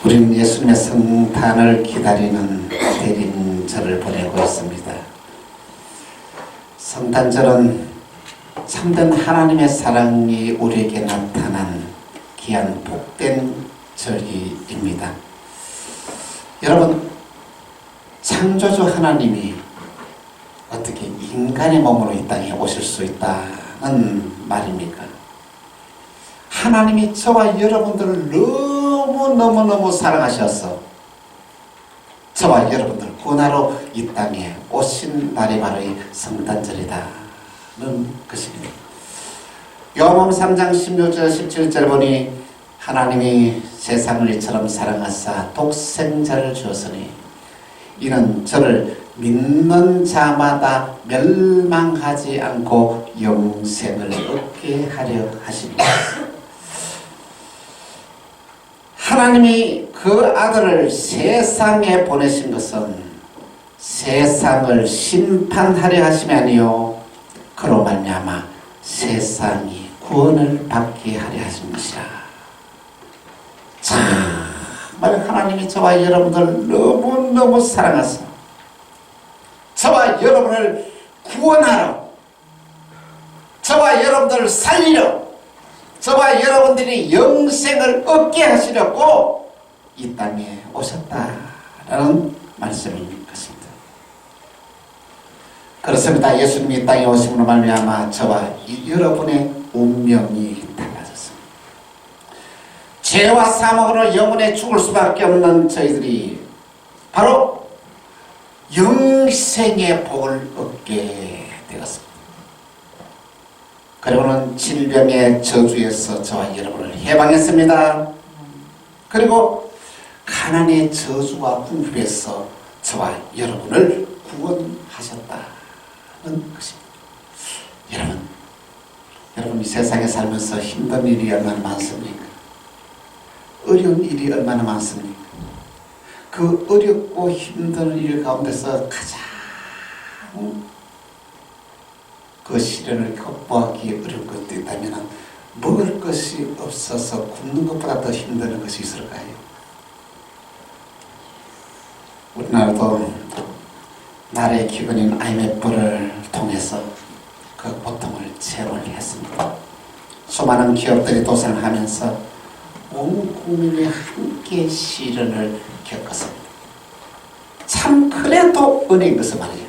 우리는 예수님의 성탄을 기다리는 대림절을 보내고 있습니다. 성탄절은 참된 하나님의 사랑이 우리에게 나타난 귀한 복된 절기입니다. 여러분, 창조주 하나님이 어떻게 인간의 몸으로 이 땅에 오실 수 있다는 말입니까? 하나님이 저와 여러분들을 너무너무 사랑하셔서 저와 여러분들 구원하러 이 땅에 오신 날이 바로 이 성탄절이다는 것입니다. 요한복음 3장 16절 17절 보니 하나님이 세상을 이처럼 사랑하사 독생자를 주었으니 이는 저를 믿는 자마다 멸망하지 않고 영생을 얻게 하려 하십니다. 하나님이 그 아들을 세상에 보내신 것은 세상을 심판하려 하심이 아니요 그로 말미암아 세상이 구원을 받게 하려 하신 것이라. 정말 하나님이 저와 여러분들 너무너무 사랑하사 저와 여러분을 구원하러, 저와 여러분들을 살리러, 저와 여러분들이 영생을 얻게 하시려고 이 땅에 오셨다라는 말씀인 것입니다. 그렇습니다. 예수님이 이 땅에 오심으로 말미암아 저와 여러분의 운명이 달라졌습니다. 죄와 사망으로 영원히 죽을 수밖에 없는 저희들이 바로 영생의 복을 얻게 되었습니다. 그리고는 질병의 저주에서 저와 여러분을 해방했습니다. 그리고 가난의 저주와 궁핍에서 저와 여러분을 구원하셨다는 것입니다. 여러분 이 세상에 살면서 힘든 일이 얼마나 많습니까? 어려운 일이 얼마나 많습니까? 그 어렵고 힘든 일 가운데서 가장 그 시련을 극복하기 어려운 것도 있다면 먹을 것이 없어서 굶는 것보다 더 힘든 것이 있을까요? 우리나라도 나라의 기관인 IMF를 통해서 그 고통을 체험을 했습니다. 수많은 기업들이 도산을 하면서 온 국민이 함께 시련을 겪었습니다. 참 그래도 은혜인 것은 말이에요.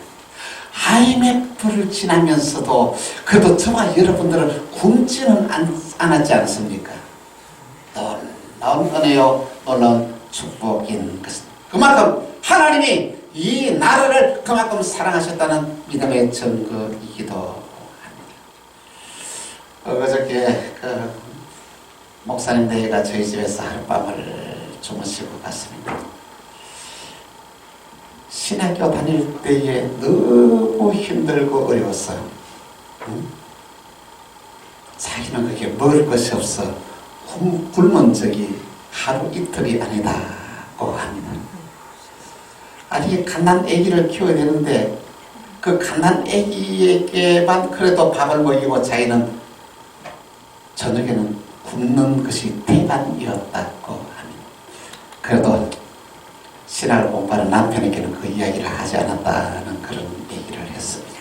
IMF를 지나면서도 그래도 저와 여러분들은 굶지는 않았지 않습니까? 놀라운 은혜요, 놀라운 축복인 것입니다. 그만큼 하나님이 이 나라를 그만큼 사랑하셨다는 믿음의 증거이기도 합니다. 어저께 목사님 대회가 저희 집에서 하룻밤을 주무시고 갔습니다. 신학교 다닐 때에 너무 힘들고 어려웠어요. 자기는 그게 먹을 것이 없어 굶은 적이 하루 이틀이 아니다고 합니다. 아니 갓난 아기를 키워야 되는데 그 갓난 아기에게만 그래도 밥을 먹이고 자기는 저녁에는 굶는 것이 태반이었다고 합니다. 그래도 신학을 공부하는 남편에게는 그 이야기를 하지 않았다는 그런 얘기를 했습니다.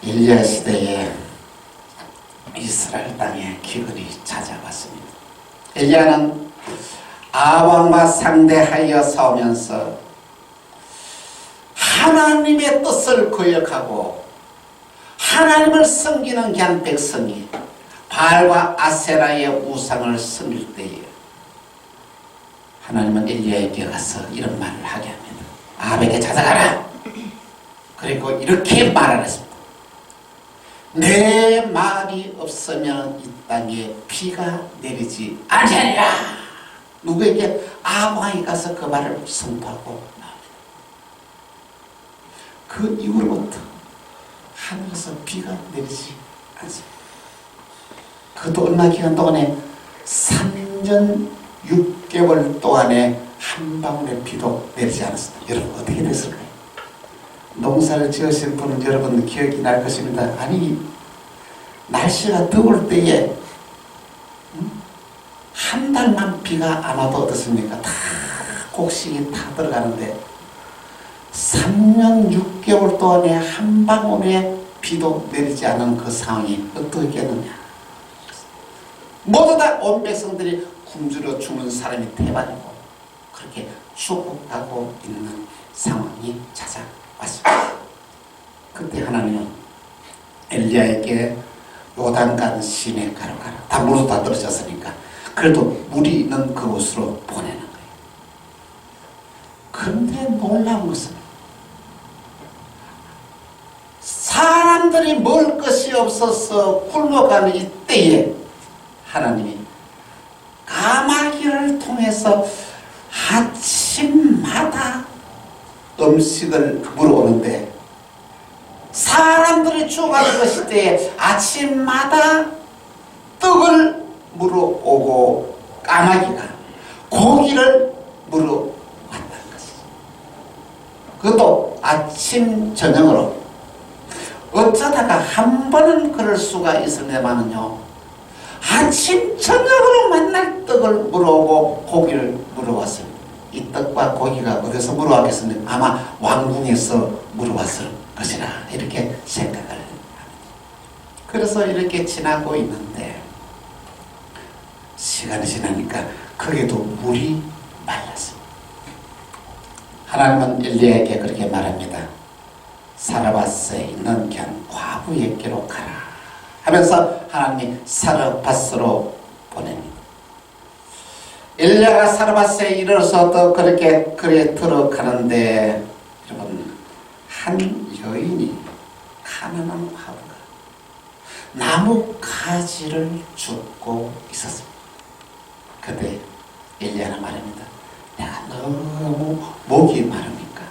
엘리야 시대에 이스라엘 땅에 기근이 찾아왔습니다. 엘리야는 아왕과 상대하여 싸우면서 하나님의 뜻을 거역하고 하나님을 섬기는 귀한 백성이 바알과 아세라의 우상을 섬길 때에 하나님은 엘리야에게 가서 이런 말을 하게 합니다. 아합에게 찾아가라. 그리고 이렇게 말하랬습니다. 내 말이 없으면 이 땅에 비가 내리지 아니하리라. 누구에게? 아합 왕이 가서 그 말을 선포하고 나옵니다. 그 이후로부터 하늘에서 비가 내리지 않습니다. 그것도 얼마 기간 동안에 3년 6개월 동안에 한 방울의 비도 내리지 않았습니다. 여러분 어떻게 됐을까요? 농사를 지으신 분은 여러분 기억이 날 것입니다. 아니 날씨가 더울 때에 한 달만 비가 안 와도 어떻습니까? 다 곡식이 다 들어가는데 3년 6개월 동안에 한 방울의 비도 내리지 않은 그 상황이 어떻겠느냐. 모두 다 온 백성들이 굶주려 죽는 사람이 태반이고 그렇게 죽어가고 있는 상황이 찾아왔습니다. 그때 하나님은 엘리야에게 요단강 시내가로 가라. 다 물도 다 떨어졌으니까 그래도 물이 있는 그곳으로 보내는 거예요. 그런데 놀라운 것은 사람들이 먹을 것이 없어서 굶어가는 이때에 하나님이 까마귀를 통해서 아침마다 음식을 물어오는데 사람들이 죽어가는 것일 때 아침마다 떡을 물어오고 까마귀가 고기를 물어왔다는 것이죠. 그것도 아침 저녁으로. 어쩌다가 한 번은 그럴 수가 있을때만은요 아침 저녁으로 만날 떡을 물어오고 고기를 물어왔어요. 이 떡과 고기가 어디서 물어왔겠습니까? 아마 왕궁에서 물어왔을 것이라 이렇게 생각을 합니다. 그래서 이렇게 지나고 있는데 시간이 지나니까 거기도 물이 말랐습니다. 하나님은 엘리야에게 그렇게 말합니다. 사르밧에 있는 경 과부에게로 가라 하면서 하나님이 사르밧으로 보냅니다. 엘리야가 사르밧에 이르러서 또 그렇게 그래 들어가는데 여러분 한 여인이 가난한 과부가 나무 가지를 줍고 있었습니다. 그때 엘리야는 말합니다. 내가 너무 목이 마르니까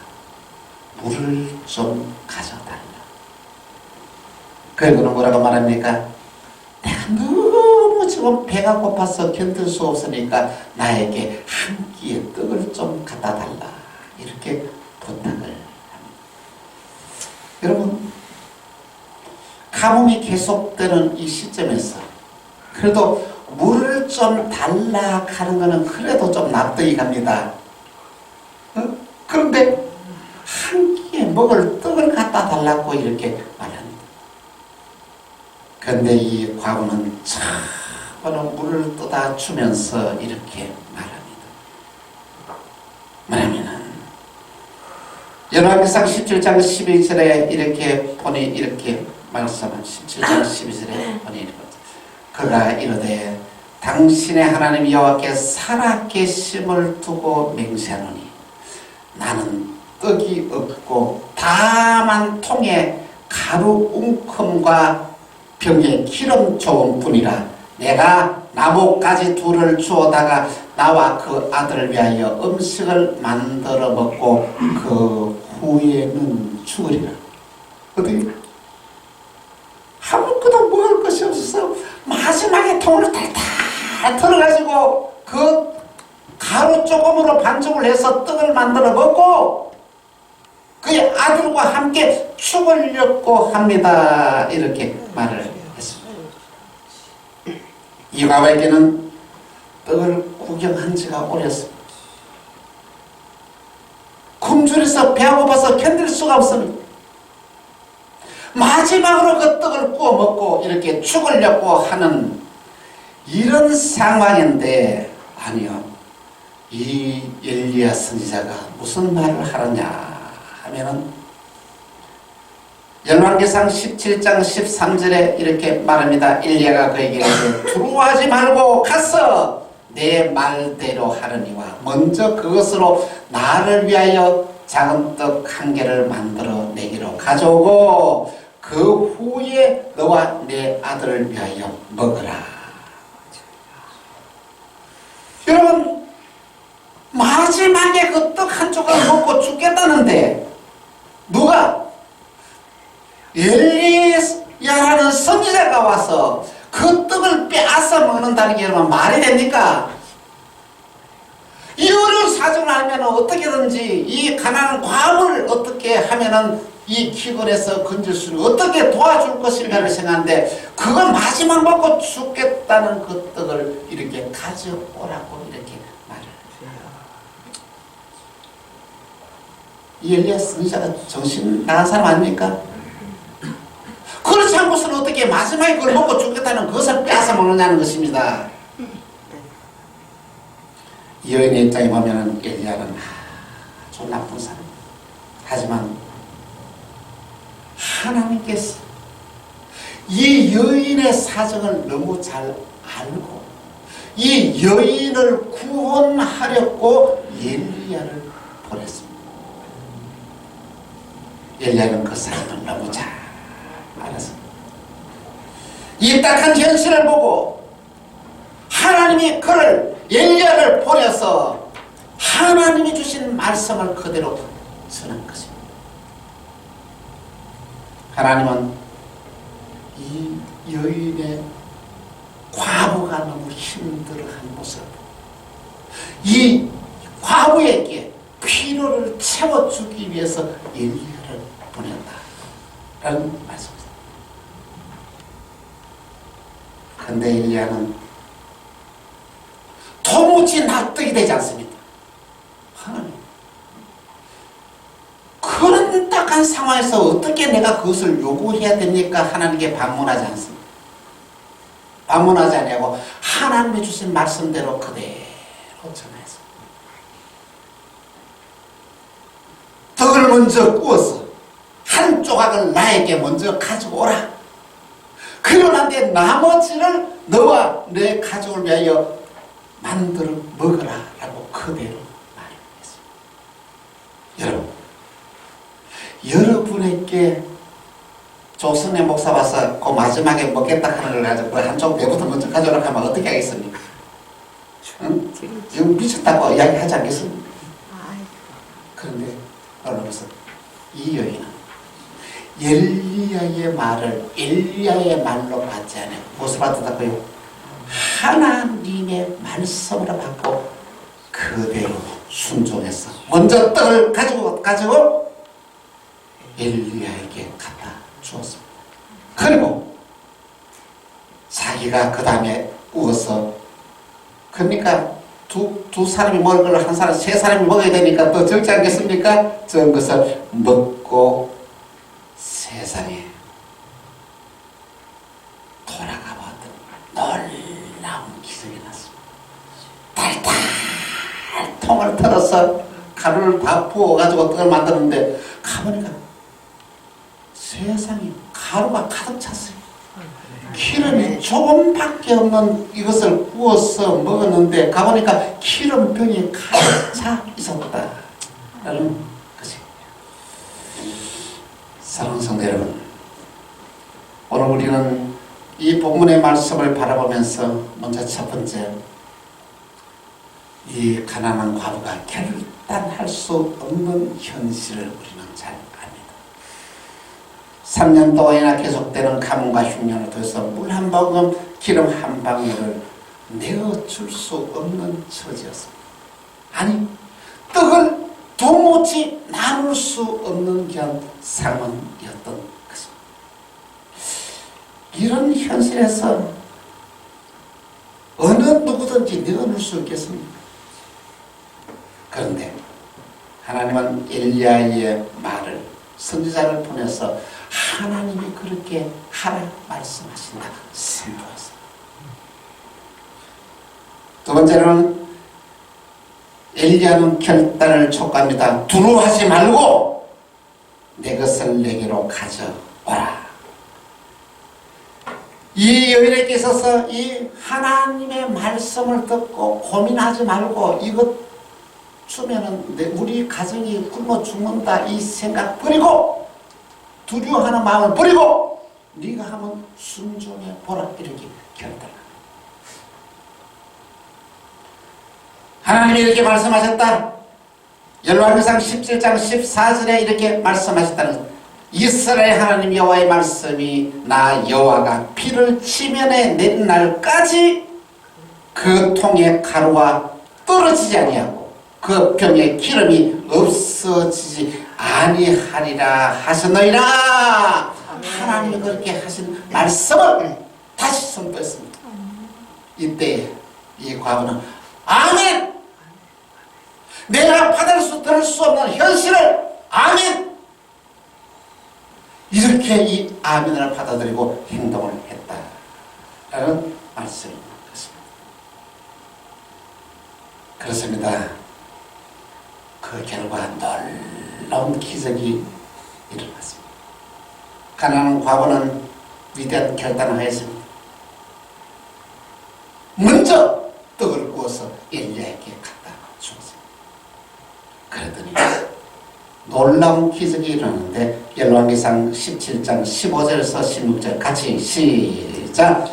물을 좀 가져달라. 그리고는 뭐라고 말합니까? 내가 너무 지금 배가 고파서 견딜 수 없으니까 나에게 한 끼의 떡을 좀 갖다 달라. 이렇게 부탁을 합니다. 여러분 가뭄이 계속되는 이 시점에서 그래도 물을 좀 달라 하는 것은 그래도 좀 납득이 갑니다. 그런데 한 끼에 먹을 떡을 갖다 달라고 이렇게 말합니다. 그런데 이 과부는 참으로 물을 떠다 주면서 이렇게 말합니다. 뭐냐면은 열왕기상 17장 12절에 이렇게 보니 이렇게 말씀한 17장 12절에 보니 이렇게 그가 이르되 당신의 하나님 여호와께 살아계심을 두고 맹세하노니 나는 떡이 없고 다만 통에 가루 웅큼과 병에 기름 좋은 뿐이라 내가 나뭇가지 둘을 주어다가 나와 그 아들을 위하여 음식을 만들어 먹고 그 후에는 죽으리라. 어떻게 아무것도 먹을 것이 없어서 마지막에 통을 탈탈 털어가지고 그 가루 조금으로 반죽을 해서 떡을 만들어 먹고 그의 아들과 함께 죽으려고 합니다. 이렇게 말을 했습니다. 이 과부에게는 떡을 구경한 지가 오래였습니다. 굶주려서 배가 고파서 견딜 수가 없습니다. 마지막으로 그 떡을 구워 먹고 이렇게 죽으려고 하는 이런 상황인데 아니요. 이 엘리야 선지자가 무슨 말을 하느냐 하면은 열왕기상 17장 13절에 이렇게 말합니다. 엘리야가 그에게 두려워하지 말고 가서 내 말대로 하려니와 먼저 그것으로 나를 위하여 작은 떡 한 개를 만들어 내기로 가져오고 그 후에 너와 내 아들을 위하여 먹으라. 여러분 마지막에 그 떡 한 조각 먹고 죽겠다는데 누가? 엘리야라는 선지자가 와서 그 떡을 빼앗아 먹는다는 게 여러분 말이 됩니까? 이 어려운 사정을 알면 어떻게든지 이 가난한 과부를 어떻게 하면은 이 기근에서 건질 수는 어떻게 도와줄 것인가를 생각하는데 그걸 마지막 먹고 죽겠다는 그 떡을 이렇게 가져오라고 이렇게 말을 해요. 이 엘리야 선지자가 정신 나간 사람 아닙니까? 그렇지 않고서는 어떻게 마지막에 그걸 먹고 죽겠다는 그것을 빼앗아 먹느냐는 것입니다. 이 여인의 입장에 보면은 엘리야는 아주 나쁜 사람. 하지만 하나님께서 이 여인의 사정을 너무 잘 알고 이 여인을 구원하려고 엘리야를 보냈습니다. 엘리야는 그 사람을 너무 잘 알았습니다. 이 딱한 현실을 보고 하나님이 그를 엘리야를 보내서 하나님이 주신 말씀을 그대로 전한 것입니다. 하나님은 이 여인의 과부가 너무 힘들어하는 모습을 보고 이 과부에게 필요를 채워주기 위해서 엘리야를 보낸다라는 말씀입니다. 그런데 엘리야는 도무지 납득이 되지 않습니다. 하나님, 그런 딱한 상황에서 어떻게 내가 그것을 요구해야 됩니까? 하나님께 반문하지 않습니다. 반문하지 않냐고 하나님이 주신 말씀대로 그대로 전했습니다. 떡을 먼저 구워서 한 조각을 나에게 먼저 가져오라. 그러는데 나머지를 너와 내 가족을 위하여 만들어 먹으라 라고 그대로 말했습니다. 여러분에게 조선의 목사 와서 그 마지막에 먹겠다 하는 걸 가지고 한쪽 배부터 먼저 가져오라 하면 어떻게 하겠습니까? 응? 지금 미쳤다고 이야기하지 않겠습니까? 그런데 여러분께서 이 여인은 엘리야의 말을 엘리야의 말로 받지 않아요. 무엇을 받았다고요? 하나님의 말씀으로 받고 그대로 순종해서 먼저 떡을 가지고 엘리야에게 갖다 주었습니다. 그리고 자기가 그 다음에 구워서 그러니까 두 사람이 먹을 걸 한 사람 세 사람이 먹어야 되니까 더 적지 않겠습니까? 적은 것을 먹고 세상에 돌아가 봤더니 놀라운 기적이 났습니다. 달달 통을 털어서 가루를 다 부어가지고 떡을 만드는데 가보니까 세상에 가루가 가득 찼어요. 기름이 조금밖에 없는 이것을 구워서 먹었는데 가보니까 기름병이 가득 차 있었다라는 것입니다. 사랑하는 성도 여러분, 오늘 우리는 이 본문의 말씀을 바라보면서 먼저 첫 번째, 이 가난한 과부가 결단할 수 없는 현실을 우리는 잘 압니다. 3년 동안이나 계속되는 가뭄과 흉년을 통해서 물 한 모금, 기름 한 방울을 내어줄 수 없는 처지였습니다. 아니, 떡을 도무지 나눌 수 없는 그런 상황이었던 것입니다. 이런 현실에서 어느 누구든지 내어놓을 수 있겠습니까? 그런데 하나님은 엘리야의 말을 선지자를 보내서 하나님이 그렇게 하라 말씀하신다 선포했습니다. 두 번째는 엘리야는 결단을 촉구합니다. 두려워하지 말고 내 것을 내게로 가져오라. 이 여인에게 있어서 이 하나님의 말씀을 듣고 고민하지 말고 이것 주면은 우리 가정이 굶어 죽는다 이 생각 버리고 두려워하는 마음을 버리고 네가 한번 순종해 보라 이렇게 결단합니다. 하나님이 이렇게 말씀하셨다. 열왕기상 17장 14절에 이렇게 말씀하셨다는 것. 이스라엘 하나님 여호와의 말씀이 나 여호와가 피를 지면에 내린 날까지 그 통에 가루가 떨어지지 아니하고 그 병에 기름이 없어지지 아니하리라 하셨느니라. 하나님이 그렇게 하신 말씀을 다시 선포했습니다. 이때 이 과부는 아멘! 내가 들을 수 없는 현실을 아멘! 이렇게 이 아멘을 받아들이고 행동을 했다라는 말씀인 것입니다. 그렇습니다. 그 결과 놀라운 기적이 일어났습니다. 가난한 과부는 위대한 결단을 하였습니다. 먼저 떡을 구워서 엘리야에게 갖다 주었습니다. 그랬더니 놀라운 기적이 일어났는데 열왕기상 17장 15절에서 16절 같이 시작.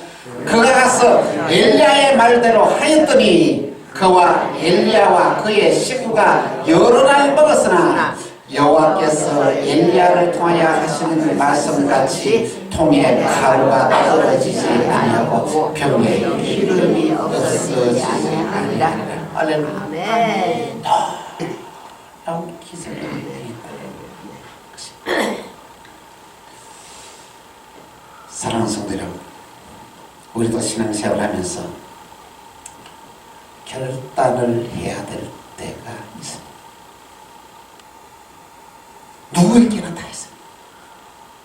그가 가서 엘리야의 말대로 하였더니 그와 엘리야와 그의 식구가 여러 날 먹었으나 여호와께서 엘리야를 통하여 하시는 말씀같이 통에 가루가 떨어지지 아니하고 병에 기름이 없어지지 아니하리라. 할렐루야. 아멘. 놀라운 기적이 일어났다. 사랑하는 성도 여러분, 우리도 신앙생활을 하면서 결단을 해야 될 때가 있습니다. 누구에게나 다 있습니다.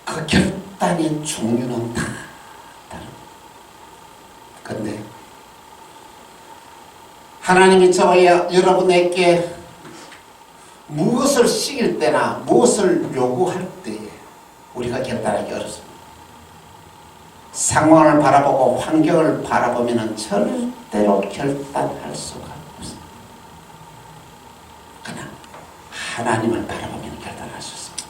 그 결단의 종류는 다 다릅니다. 그런데 하나님이 저와 여러분에게 무엇을 시킬 때나 무엇을 요구할 때에 우리가 결단하기 어렵습니다. 상황을 바라보고 환경을 바라보면 절대로 결단할 수가 없습니다. 그러나 하나님을 바라보면 결단할 수 있습니다.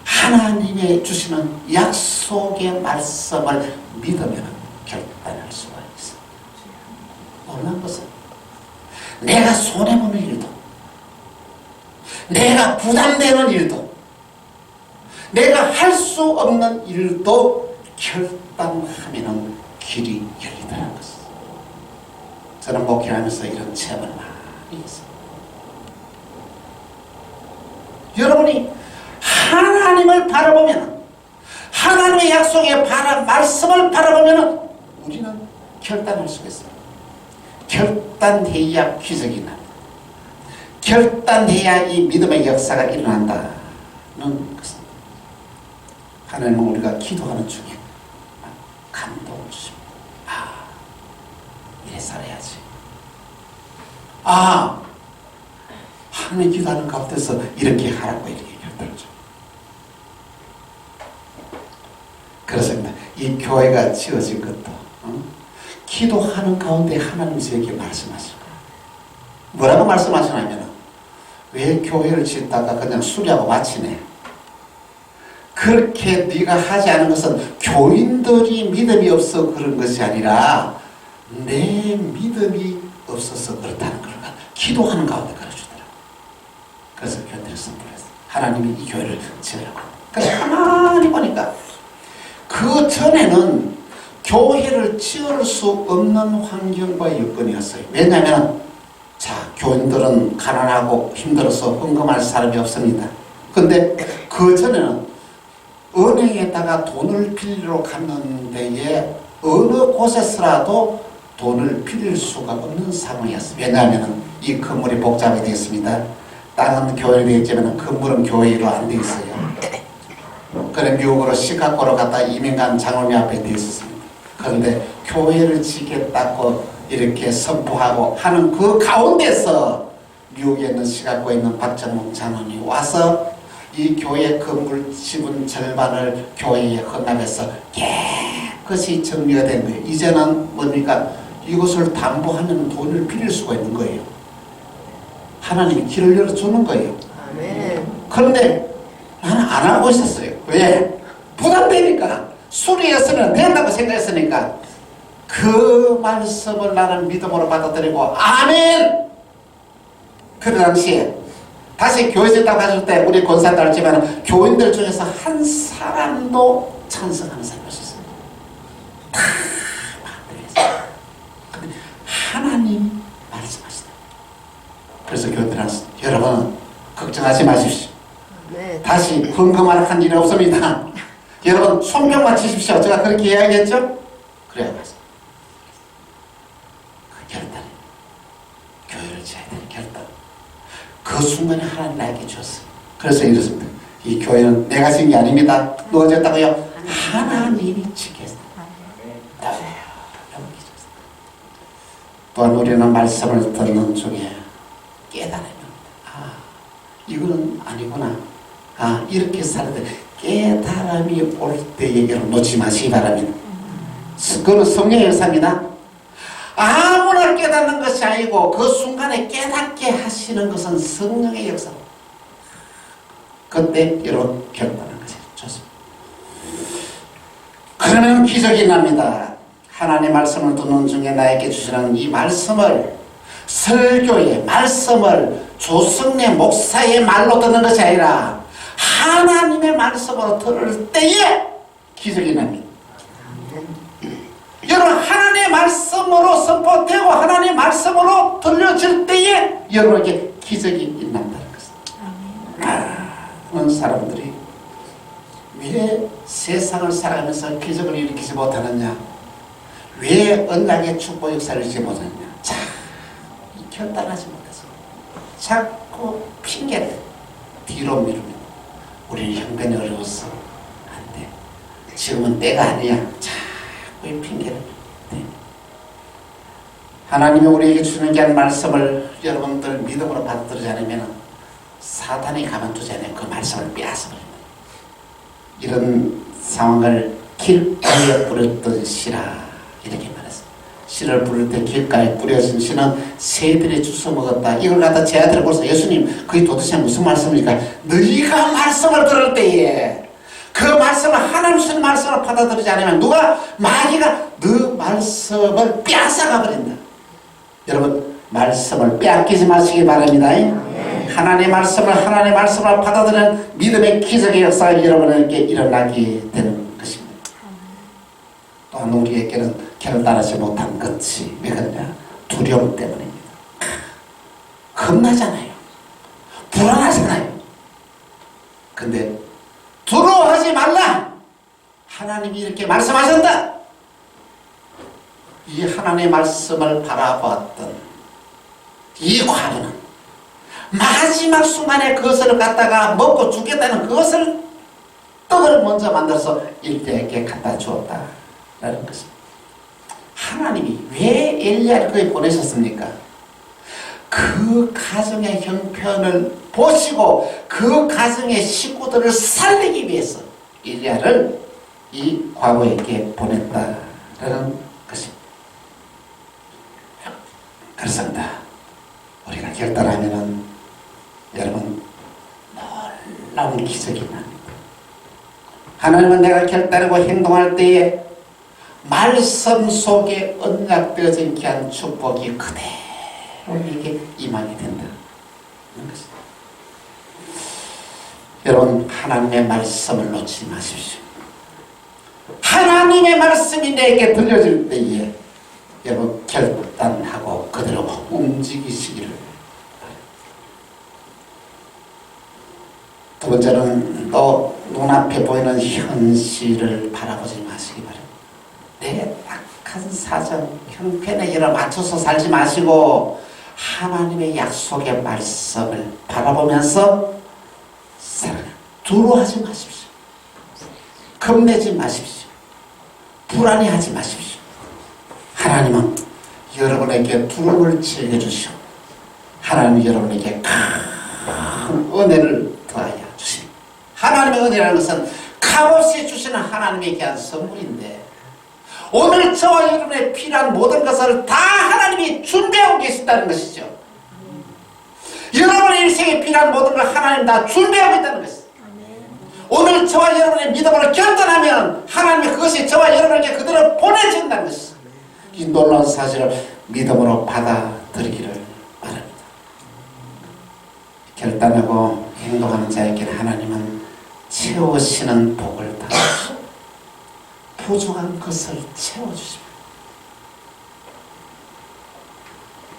하나님의 주시는 약속의 말씀을 믿으면 결단할 수가 있습니다. 놀라운 것은 내가 손해보는 일도, 내가 부담되는 일도, 내가 할 수 없는 일도 결단하면 길이 열리더라는 것을 저는 목회하면서 이런 체험을 많이 했어요. 여러분이 하나님을 바라보면, 하나님의 약속의 말씀을 바라보면 우리는 결단할 수가 있어요. 결단해야 기적이 납니다. 결단해야 이 믿음의 역사가 일어난다는 것입니다. 하나님은 우리가 기도하는 중에 감동을 주십니다. 이래 살아야지. 하나님 기도하는 가운데서 이렇게 하라고 이렇게 결단을 줍니다. 그렇습니다. 이 교회가 지어진 것도 기도하는 가운데 하나님 저에게 말씀하실 거예요. 뭐라고 말씀하시냐면, 왜 교회를 짓다가 그냥 수리하고 마치네. 그렇게 네가 하지 않은 것은 교인들이 믿음이 없어 그런 것이 아니라 내 믿음이 없어서 그렇다는 걸 기도하는 가운데 가르쳐주더라고요. 그래서 교회를 선포했어요. 하나님이 이 교회를 지으라고. 그래서 가만히 보니까 그 전에는 교회를 지을 수 없는 환경과 여건이었어요. 왜냐하면 교인들은 가난하고 힘들어서 헌금할 사람이 없습니다. 근데 그 전에는 은행에다가 돈을 빌리러 갔는 데에 어느 곳에서라도 돈을 빌릴 수가 없는 상황이었어요. 왜냐하면 이 건물이 복잡이 되어 있습니다. 땅은 교회로 되어 있지만 건물은 교회로 안 되어 있어요. 그래 미국으로 시카고로 갔다 이민간 장로님 앞에 되어 있었습니다. 그런데 교회를 지겠다고 이렇게 선포하고 하는 그 가운데서 미국에 있는 시카고에 있는 박정문 장로님이 와서 이 교회 건물 지분 절반을 교회에 헌납해서 깨끗이 정리가 된 거예요. 이제는 뭡니까? 이것을 담보하면 돈을 빌릴 수가 있는 거예요. 하나님이 길을 열어주는 거예요. 그런데 나는 안 하고 있었어요. 왜? 부담되니까. 수리했으면 된다고 생각했으니까. 그 말씀을 나는 믿음으로 받아들이고 아멘! 그 당시에 다시 교회 짓다고 하실 때 우리 권사도 알지만 교인들 중에서 한 사람도 찬성하는 사람이 없었어요. 다 반대했어요. 근데 하나님 말씀하시다. 일어났어. 여러분 걱정하지 마십시오. 네. 다시 헌금하라 한 일이 없습니다. 여러분 손뼉만 치십시오. 제가 그렇게 이야기했죠? 그래야 맞습니다. 그 결단이 교회를 지어야 되는 결단. 그 순간에 하나님 나에게 줬어요. 그래서 이렇습니다. 이 교회는 내가 지은 게 아닙니다. 누가 지었다고요? 하나님이 지켰어요. 또한 우리는 말씀을 듣는 중에 깨달으면 이거는 아니구나. 이렇게 살아야 돼. 깨달음이 올 때 얘기를 놓지 마시기 바랍니다. 그거는 성령의 역사입니다. 아무나 깨닫는 것이 아니고 그 순간에 깨닫게 하시는 것은 성령의 역사. 그때 여러분 결단하는 것이 좋습니다. 그러면 기적이 납니다. 하나님의 말씀을 듣는 중에 나에게 주시는 이 말씀을 설교의 말씀을 조승래 목사의 말로 듣는 것이 아니라 하나님의 말씀으로 들을 때에 기적이 납니다. 여러분 하나님의 말씀으로 선포되고 하나님의 말씀으로 들려질 때에 여러분에게 기적이 일어난다는 것입니다. 많은 사람들이 왜 세상을 살아가면서 기적을 일으키지 못하느냐, 왜 언약의 축복 역사를 일으키지 못하느냐, 자, 결단하지 못해서 자꾸 핑계를 뒤로 미루면 우리는 형편이 어려워서 안 돼. 지금은 때가 아니야. 자꾸 핑계를 대. 하나님이 우리에게 주는 게 말씀을 여러분들 믿음으로 받아들이지 않으면 사탄이 가만두지 않으면 그 말씀을 빼앗아버립니다. 이런 상황을 길가에 뿌렸던 씨라 이렇게 말했어요. 씨를 뿌릴 때 길가에 뿌려진 씨는 새들이 주워 먹었다. 이걸 갖다 제 아들을 보면서 예수님 그게 도대체 무슨 말씀입니까? 너희가 말씀을 들을 때에 그 말씀을 하나님 주신 말씀을 받아들이지 않으면 누가 마귀가 너 말씀을 빼앗아가 버린다. 여러분 말씀을 빼앗기지 마시기 바랍니다. 하나님의 말씀을 받아들이는 믿음의 기적의 역사가 여러분에게 일어나게 되는 것입니다. 또한 우리에게는 결단하지 못한 것이 왜 그러냐? 두려움 때문입니다. 겁나잖아요. 불안하잖아요. 근데 두려워하지 말라. 하나님이 이렇게 말씀하셨다. 이 하나님의 말씀을 바라보았던 이 과부는 마지막 순간에 그것을 갖다가 먹고 죽겠다는 그것을 떡을 먼저 만들어서 일대에게 갖다 주었다라는 것입니다. 하나님이 왜 엘리야를 거기 보내셨습니까? 그 가정의 형편을 보시고 그 가정의 식구들을 살리기 위해서 엘리야를 이 과부에게 보냈다라는 것입니다. 그렇습니다. 우리가 결단하면은 여러분 놀라운 기적이 납니다. 하나님은 내가 결단하고 행동할 때에 말씀 속에 언약되어진 귀한 축복이 그대로 이렇게 임하게 된다는 것입니다. 여러분 하나님의 말씀을 놓지 마십시오. 하나님의 말씀이 내게 들려질 때에 여러분 결단하고 그대로 움직이시기를 바랍니다. 두 번째는 또 눈앞에 보이는 현실을 바라보지 마시기 바랍니다. 내 딱한 사정, 형편에 여러 맞춰서 살지 마시고 하나님의 약속의 말씀을 바라보면서 살아가요. 두려워하지 마십시오. 겁내지 마십시오. 불안해하지 마십시오. 하나님은 여러분에게 두려움을 즐겨주시오. 하나님은 여러분에게 큰 은혜를 더하여 주십니다. 하나님의 은혜라는 것은 값없이 주시는 하나님의 귀한 선물인데 오늘 저와 여러분의 필요한 모든 것을 다 하나님이 준비하고 계신다는 것이죠. 여러분의 인생에 필요한 모든 걸 하나님 다 준비하고 있다는 것입니다. 오늘 저와 여러분의 믿음으로 결단하면 하나님이 그것이 저와 여러분에게 그대로 보내준다는 것입니다. 이 놀라운 사실을 믿음으로 받아들이기를 바랍니다. 결단하고 행동하는 자에게 하나님은 채우시는 복을 다 부족한 것을 채워주십니다.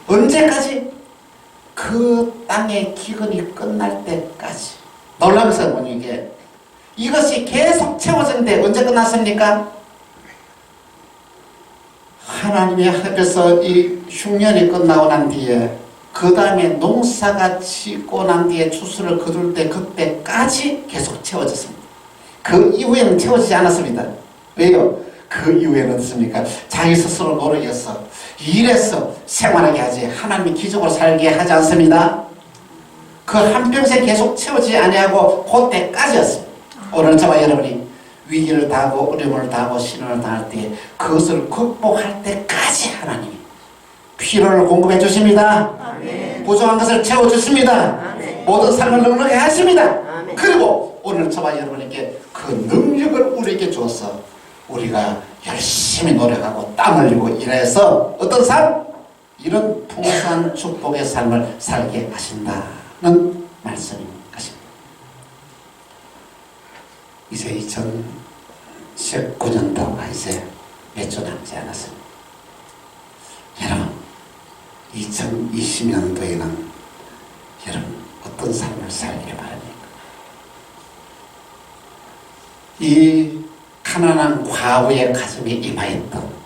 언제까지? 그 그 땅의 기근이 끝날 때까지. 놀라면서 뭐니 이게 이것이 계속 채워졌는데 언제 끝났습니까? 하나님의 앞에서 이 흉년이 끝나고 난 뒤에 그 다음에 농사가 지고 난 뒤에 추수를 거둘 때 그때까지 계속 채워졌습니다. 그 이후에는 채워지지 않았습니다. 왜요? 그 이후에는 어떻습니까? 자기 스스로 노력해서 일해서 생활하게 하지 하나님이 기적으로 살게 하지 않습니다. 그 한평생 계속 채워지지 아니하고 그때까지였습니다. 오늘 저와 여러분이 위기를 당하고 어려움을 당하고 신앙을 당할 때 그것을 극복할 때까지 하나님이 필요를 공급해 주십니다. 아멘. 부족한 것을 채워주십니다. 아멘. 모든 삶을 넉넉하게 하십니다. 아멘. 그리고 오늘 저와 여러분에게 그 능력을 우리에게 주어서 우리가 열심히 노력하고 땀 흘리고 일해서 어떤 삶? 이런 풍성한 축복의 삶을 살게 하신다는 말씀인 것입니다. 이제 2019년도가 이제 몇 주 남지 않았습니다. 여러분 2020년도에는 여러분 어떤 삶을 살기를 바랍니까? 이 가난한 과부의 가정에 임하였던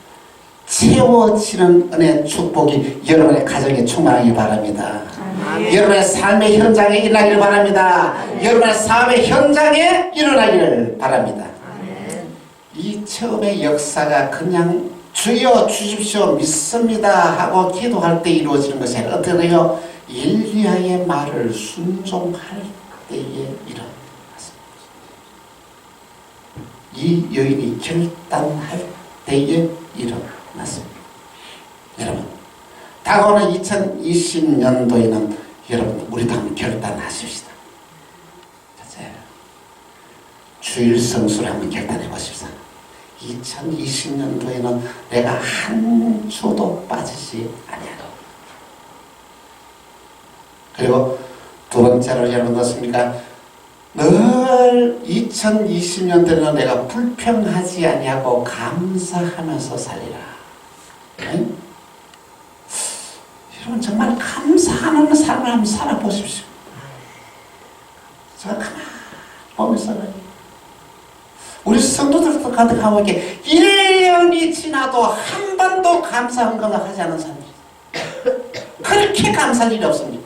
채워지는 은혜 축복이 여러분의 가정에 충만하길 바랍니다. 여러분의 삶의 현장에 일어나길 바랍니다. 여러분의 사업의 현장에 일어나기를 바랍니다. 이 처음의 역사가 그냥 주여 주십시오 믿습니다 하고 기도할 때 이루어지는 것이 아니라 어떻게 해요? 엘리야의 말을 순종할 때에 일어났습니다. 이 여인이 결단할 때에 일어났습니다. 여러분 다가오는 2020년도에는 여러분 우리도 한번 결단하십시다. 주일 성수를 한번 결단해 보십시다. 2020년도에는 내가 한 주도 빠지지 아니하고. 그리고 두 번째로 여러분 어떻습니까? 늘 2020년도에는 내가 불평하지 아니하고 감사하면서 살리라. 네? 여러분 정말 감사하는 삶을 한번 살아보십시오. 제가 가만히 보면서 우리 성도들도 가득하고 이렇게 1년이 지나도 한 번도 감사한 걸 하지 않은 사람들이 그렇게 감사할 일이 없습니다.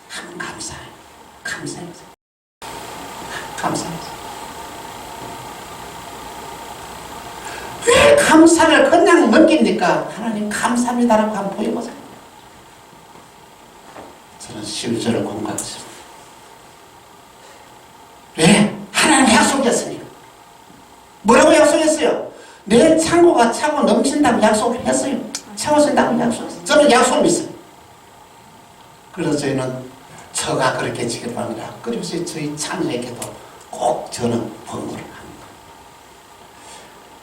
한번 감사해요. 감사해요. 왜 감사를 그냥 넘깁니까? 하나님 감사합니다라고 한번 보여보세요. 저는 11절을 공부하겠습니다. 왜? 하나님 약속했으니까. 뭐라고 약속했어요? 내 창고가 차고 넘친다고 약속을 했어요. 채워진다고 약속했어요. 저는 약속을 믿어요. 그래서 저희는 저가 그렇게 지키를 바랍니다. 그래서 저희 자녀에게도 꼭 저는 권고를 합니다.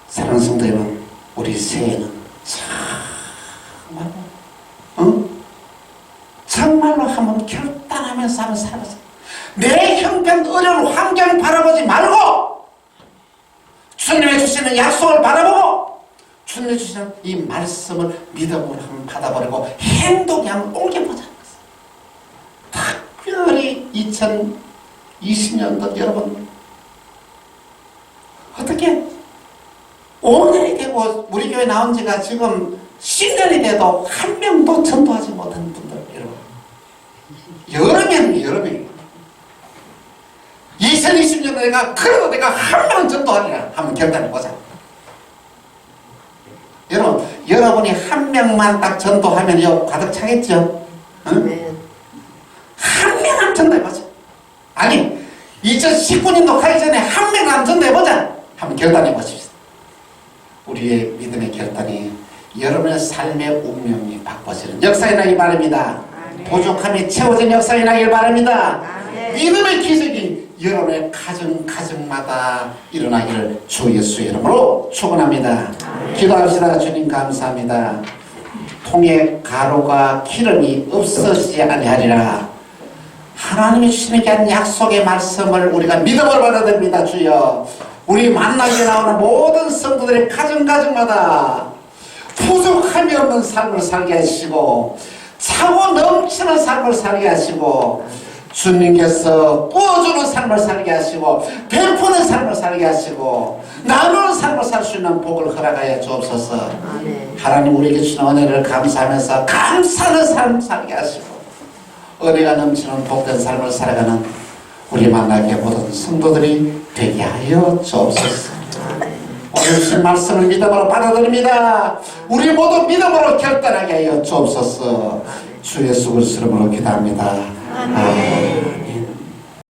사랑하는 성도 여러분, 우리 새해는 정말로 한번 결단하면서 한번 살아보세요. 내 형편 어려운 환경을 바라보지 말고 주님이 주시는 약속을 바라보고 주님이 주시는 이 말씀을 믿음으로 한번 받아버리고 행동에 한번 옮겨보자는 것을. 특별히 2020년도 여러분 어떻게 5년이 되고 우리 교회 나온 지가 지금 10년이 돼도 한 명도 전도하지 못한 분들 여러분 여러 명이에요. 2020년 그래도 내가 한 명 전도하리라 한번 결단해보자. 여러분 여러분이 한 명만 딱 전도하면 가득 차겠죠? 응? 네. 한 명 한번 전도해보자. 아니 2019년도 가기 전에 한 명 한번 전도해보자. 한번 결단해보십시오. 우리의 믿음의 결단이 여러분의 삶의 운명이 바꿔지는 역사가 나길 바랍니다. 부족함이 채워진 역사가 나길 바랍니다. 믿음의 기적이 여러분의 가정마다 일어나기를 주 예수의 이름으로 축원합니다. 기도합시다. 주님 감사합니다. 통에 가루가 기름이 없어지지 아니하리라. 하나님이 주시는 게 약속의 말씀을 우리가 믿음으로 받아들입니다. 주여 우리 만나게 나오는 모든 성도들의 가정마다 부족함이 없는 삶을 살게 하시고 차고 넘치는 삶을 살게 하시고 주님께서 부어주는 삶을 살게 하시고 베푸는 삶을 살게 하시고 나누는 삶을 살 수 있는 복을 허락하여 주옵소서. 하나님 우리에게 주는 은혜를 감사하면서 감사하는 삶 살게 하시고 은혜가 넘치는 복된 삶을 살아가는 우리 만나게 모든 성도들이 되게 하여 주옵소서. 오늘 주신 말씀을 믿음으로 받아들입니다. 우리 모두 믿음으로 결단하게 하여 주옵소서. 주 예수 그리스도 이름으로 기도합니다. 아멘.